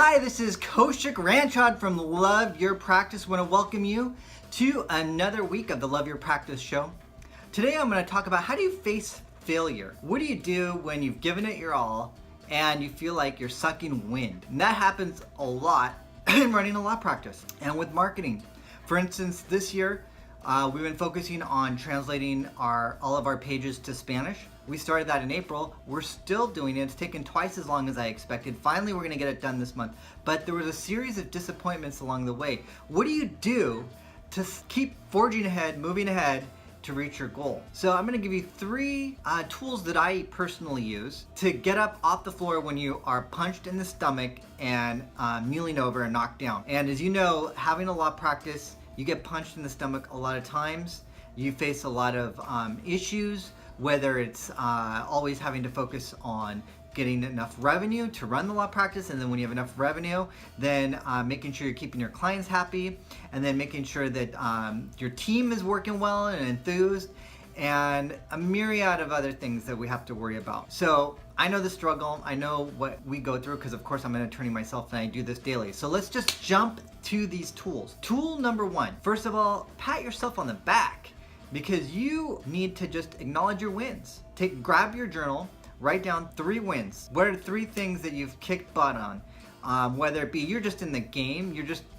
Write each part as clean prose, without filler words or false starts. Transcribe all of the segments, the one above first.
Hi, this is Kaushik Ranchod from Love Your Practice. I want to welcome you to another week of the Love Your Practice show. Today I'm going to talk about how do you face failure? What do you do when you've given it your all and you feel like you're sucking wind? And that happens a lot in running a law practice and with marketing. For instance, this year we've been focusing on translating all of our pages to Spanish. We started that in April. We're still doing it. It's taken twice as long as I expected. Finally, we're going to get it done this month. But there was a series of disappointments along the way. What do you do to keep forging ahead, moving ahead to reach your goal? So I'm going to give you three tools that I personally use to get up off the floor when you are punched in the stomach and kneeling over and knocked down. And as you know, having a law practice, you get punched in the stomach a lot of times. You face a lot of issues, whether it's always having to focus on getting enough revenue to run the law practice, and then when you have enough revenue, then making sure you're keeping your clients happy, and then making sure that your team is working well and enthused, and a myriad of other things that we have to worry about. So I know the struggle, I know what we go through, because of course I'm an attorney myself and I do this daily. So let's just jump to these tools. Tool number one, first of all, pat yourself on the back, because you need to just acknowledge your wins. Grab your journal, write down 3 wins. What are 3 things that you've kicked butt on? Whether it be you're just in the game,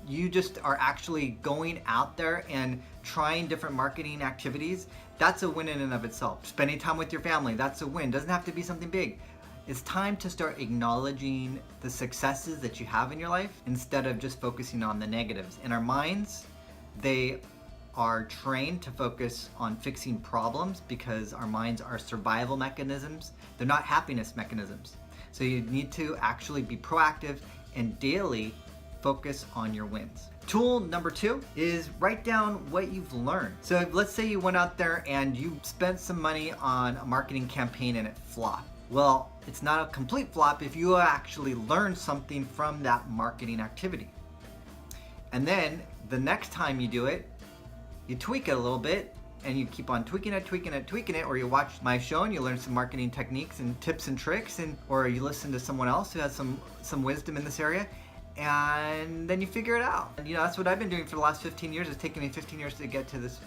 you just are actually going out there and trying different marketing activities. That's a win in and of itself. Spending time with your family, that's a win. Doesn't have to be something big. It's time to start acknowledging the successes that you have in your life instead of just focusing on the negatives. In our minds, they are trained to focus on fixing problems because our minds are survival mechanisms. They're not happiness mechanisms. So you need to actually be proactive and daily focus on your wins. Tool number 2 is write down what you've learned. So let's say you went out there and you spent some money on a marketing campaign and it flopped. Well, it's not a complete flop if you actually learned something from that marketing activity. And then the next time you do it, you tweak it a little bit and you keep on tweaking it, or you watch my show and you learn some marketing techniques and tips and tricks, or you listen to someone else who has some wisdom in this area, and then you figure it out. And that's what I've been doing for the last 15 years. It's taken me 15 years to get to this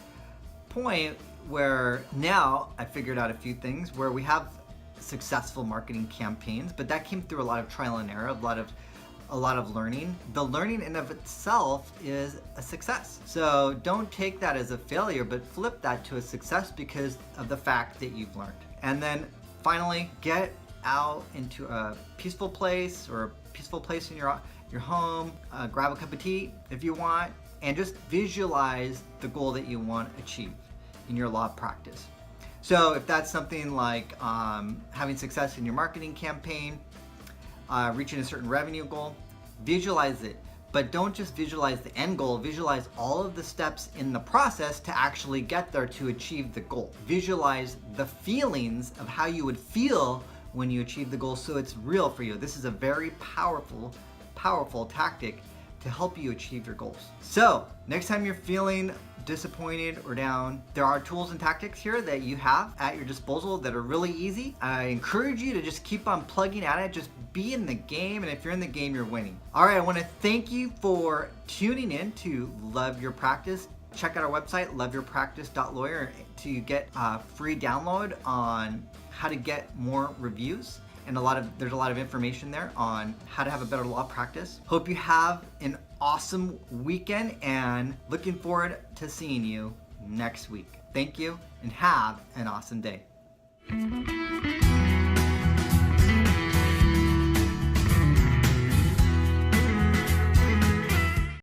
point where now I figured out a few things where we have successful marketing campaigns, but that came through a lot of trial and error, a lot of learning. The learning in of itself is a success. So don't take that as a failure, but flip that to a success because of the fact that you've learned. And then finally, get out into a peaceful place or a peaceful place in your home, grab a cup of tea if you want, and just visualize the goal that you want to achieve in your law practice. So if that's something like having success in your marketing campaign, reaching a certain revenue goal, visualize it. But don't just visualize the end goal, visualize all of the steps in the process to actually get there to achieve the goal. Visualize the feelings of how you would feel when you achieve the goal so it's real for you. This is a very powerful tactic to help you achieve your goals. So next time you're feeling disappointed or down, there are tools and tactics here that you have at your disposal that are really easy. I encourage you to just keep on plugging at it. Just be in the game, and if you're in the game, you're winning. All right, I want to thank you for tuning in to Love Your Practice. Check out our website, loveyourpractice.lawyer, to get a free download on how to get more reviews. And there's a lot of information there on how to have a better law practice. Hope you have an awesome weekend and looking forward to seeing you next week. Thank you and have an awesome day.